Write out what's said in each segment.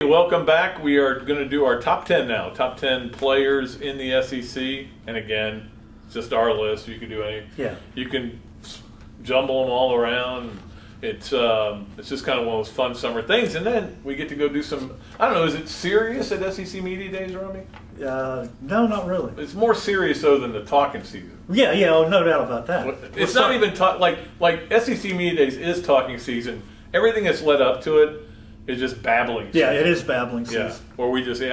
Welcome back. We are going to do our top 10 now. Top 10 players in the SEC. And again, it's just our list. You can do any. Yeah. You can jumble them all around. It's just kind of one of those fun summer things. And then we get to go do some, I don't know, is it serious at SEC Media Days, Robbie? No, not really. It's more serious, though, than the talking season. Yeah, oh, no doubt about that. It's not even like SEC Media Days is talking season. Everything that's led up to it is just babbling season. Yeah, it is babbling season. Yeah, where we just say,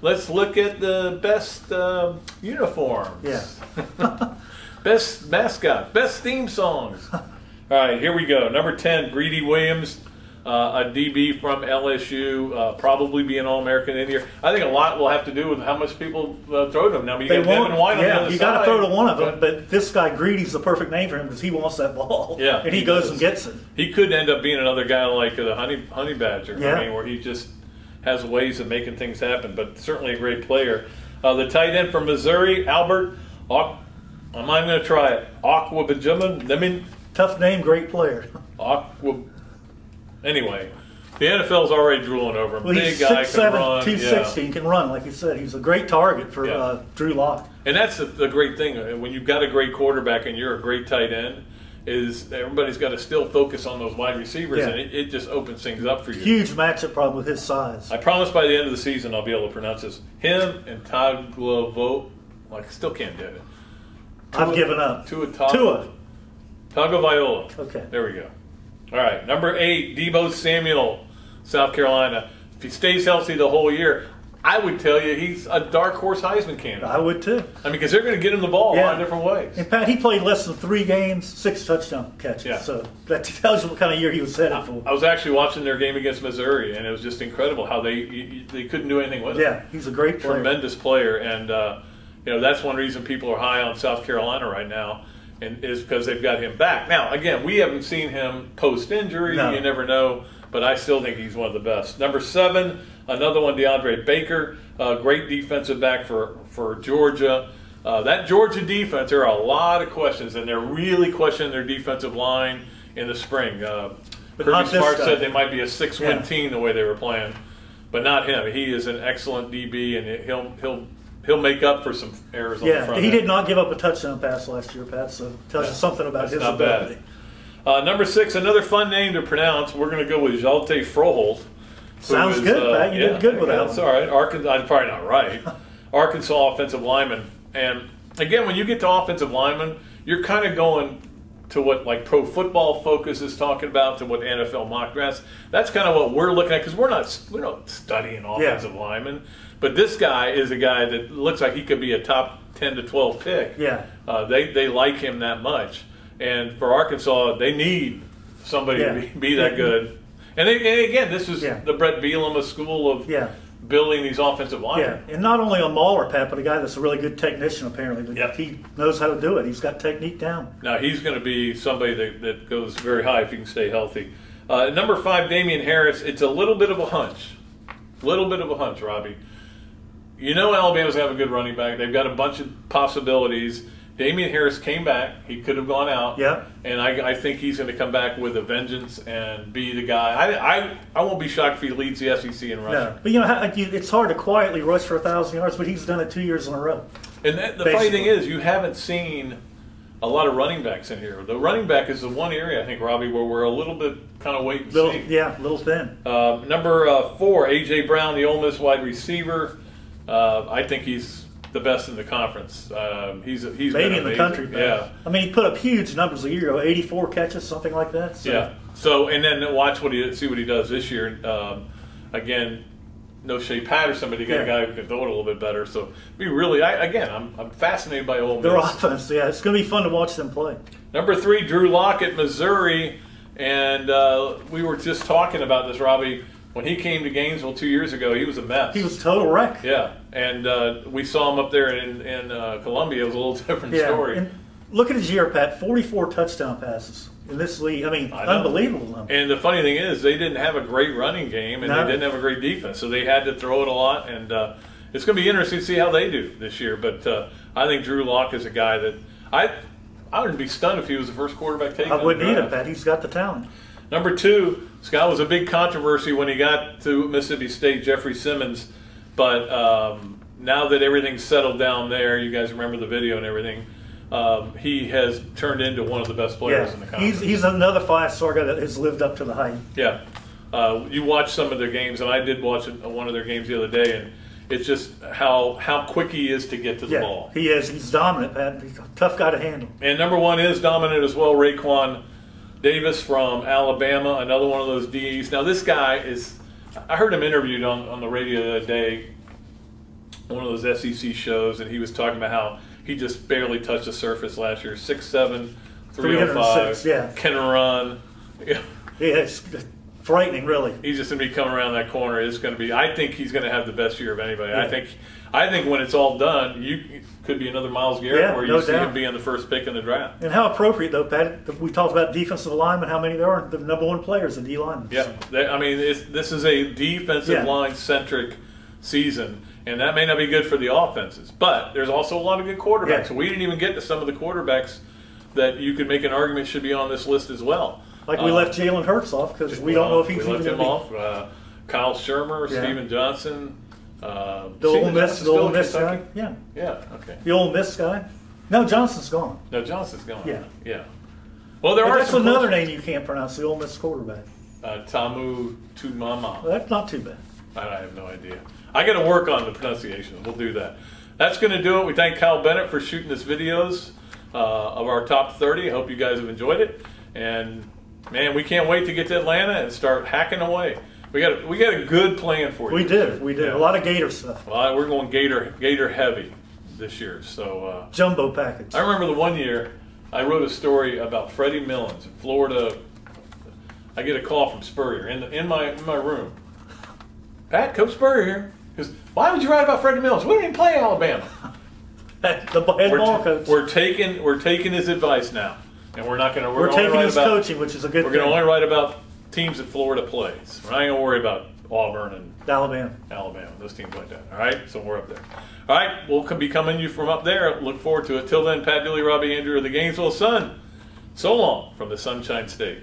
let's look at the best uniforms. Yeah. Best mascot, best theme songs. All right, here we go. Number 10, Greedy Williams, a DB from LSU, probably be an All-American in here. I think a lot will have to do with how much people throw to him. Now, you got Devin White on the other side. You got to throw to one of them, but this guy, Greedy's the perfect name for him because he wants that ball. Yeah, and he goes and gets it. He could end up being another guy like the Honey Badger, yeah. I mean, where he just has ways of making things happen, but certainly a great player. The tight end from Missouri, Albert, I'm not going to try it, Aquabajuman. Tough name, great player. Anyway, the NFL's already drooling over him. Well, Big guy, 6'7", can run. 260, and can run, like you said. He's a great target for Drew Lock. And that's the great thing. When you've got a great quarterback and you're a great tight end, is everybody's got to still focus on those wide receivers, and it just opens things up for you. Huge matchup problem with his size. I promise by the end of the season I'll be able to pronounce this. Him and Tagovailoa. I still can't do it. I've given up. Tua. Tagovailoa. Okay. There we go. All right. Number 8, Deebo Samuel, South Carolina. If he stays healthy the whole year, I would tell you he's a dark horse Heisman candidate. I would too. I mean, because they're going to get him the ball a lot of different ways. And Pat, he played less than 3 games, 6 touchdown catches. Yeah. So that tells you what kind of year he was headed for. I was actually watching their game against Missouri, and it was just incredible how they couldn't do anything with him. Yeah, he's a great player. Tremendous player, and that's one reason people are high on South Carolina right now. And is because they've got him back. Now, again, we haven't seen him post-injury. No. You never know. But I still think he's one of the best. Number 7, another one, DeAndre Baker. Great defensive back for Georgia. That Georgia defense, there are a lot of questions, and they're really questioning their defensive line in the spring. Kirby Smart said they might be a 6-win team the way they were playing. But not him. He is an excellent DB, and he'll make up for some errors on the front end. He did not give up a touchdown pass last year, Pat, so tells you something about his ability. Number 6, another fun name to pronounce. We're going to go with Jalte Froholt. Sounds good, Pat. You did good with that one. That's all right. I'm probably not right. Arkansas offensive lineman. And, again, when you get to offensive lineman, you're kind of going to what like Pro Football Focus is talking about, to what NFL mock drafts. That's kind of what we're looking at, because we're not studying offensive linemen. But this guy is a guy that looks like he could be a top 10 to 12 pick. Yeah. They like him that much. And for Arkansas, they need somebody to be that good. And again, this is the Brett Bielema school of building these offensive linemen. Yeah, and not only a mauler, Pat, but a guy that's a really good technician, apparently. He knows how to do it. He's got technique down. Now, he's going to be somebody that goes very high if he can stay healthy. Number 5, Damian Harris. It's a little bit of a hunch. Robbie. You know Alabama's going to have a good running back. They've got a bunch of possibilities. Damian Harris came back. He could have gone out. Yeah. And I think he's going to come back with a vengeance and be the guy. I won't be shocked if he leads the SEC in rushing. No. But, it's hard to quietly rush for 1,000 yards, but he's done it 2 years in a row. And the funny thing is, you haven't seen a lot of running backs in here. The running back is the one area, I think, Robbie, where we're a little bit kind of wait and see. Yeah, a little thin. Number 4, A.J. Brown, the Ole Miss wide receiver. I think he's the best in the conference. He's maybe in the country. Yeah. I mean, he put up huge numbers a year ago, 84 catches, something like that. So. Yeah. So, and then see what he does this year. Again, no Shea Patterson, but he got a guy who can throw it a little bit better. So, I'm fascinated by Ole Miss. Their offense, it's going to be fun to watch them play. Number 3, Drew Lock at Missouri, and we were just talking about this, Robbie. When he came to Gainesville 2 years ago, he was a mess. He was a total wreck. Yeah, and we saw him up there in Columbia. It was a little different story. And look at his year, Pat. 44 touchdown passes in this league. I mean, unbelievable number. And the funny thing is, they didn't have a great running game, and they didn't have a great defense, so they had to throw it a lot. And it's going to be interesting to see how they do this year. But I think Drew Lock is a guy that I wouldn't be stunned if he was the first quarterback taken. I wouldn't either, Pat. He's got the talent. Number 2, Scott, was a big controversy when he got to Mississippi State, Jeffrey Simmons. But now that everything's settled down there, you guys remember the video and everything, he has turned into one of the best players in the conference. He's another 5-star guy that has lived up to the hype. Yeah. You watch some of their games, and I did watch one of their games the other day, and it's just how quick he is to get to the ball. He is. He's dominant, Pat. He's a tough guy to handle. And number 1 is dominant as well, Raekwon Davis from Alabama, another one of those Ds. Now, this guy is – I heard him interviewed on the radio the other day, one of those SEC shows, and he was talking about how he just barely touched the surface last year. 6'7", 305, can run. Yeah, it's frightening, really. He's just going to be coming around that corner. It's going to be – I think he's going to have the best year of anybody. Yeah. I think when it's all done, you could be another Myles Garrett where you see him being the first pick in the draft. And how appropriate, though, Pat. We talked about defensive linemen, how many there are. The number 1 players in D linemen. Yeah, I mean, this is a defensive line-centric season, and that may not be good for the offenses. But there's also a lot of good quarterbacks. Yeah. So we didn't even get to some of the quarterbacks that you could make an argument should be on this list as well. Like we left Jalen Hurts off because we don't know if he's even going to be. Off. Kyle Shermer, Steven Johnson. The Ole Miss guy? Yeah. Yeah, okay. The Ole Miss guy? No, Johnson's gone. No, Johnson's gone. Yeah. Well, that's another name you can't pronounce, the Ole Miss quarterback. Tamu Tumama. Well, that's not too bad. I have no idea. I got to work on the pronunciation. We'll do that. That's going to do it. We thank Kyle Bennett for shooting us videos of our top 30. I hope you guys have enjoyed it. And, man, we can't wait to get to Atlanta and start hacking away. We got a good plan for you. We did. Yeah. A lot of Gator stuff. Well, we're going Gator heavy this year. So jumbo package. I remember the one year I wrote a story about Freddie Millins in Florida. I get a call from Spurrier in my room. Pat, Coach Spurrier here. He goes, why would you write about Freddie Millins? We didn't even play Alabama. The head ball coach. We're taking his advice now, and we're not going to. We're taking his coaching, which is a good thing. We're going to only write about teams that Florida plays. We're not going to worry about Auburn and Alabama, those teams like that. All right, so we're up there. All right, we'll be coming to you from up there. Look forward to it. Till then, Pat, Dooley, Robbie, Andreu of the Gainesville Sun. So long from the Sunshine State.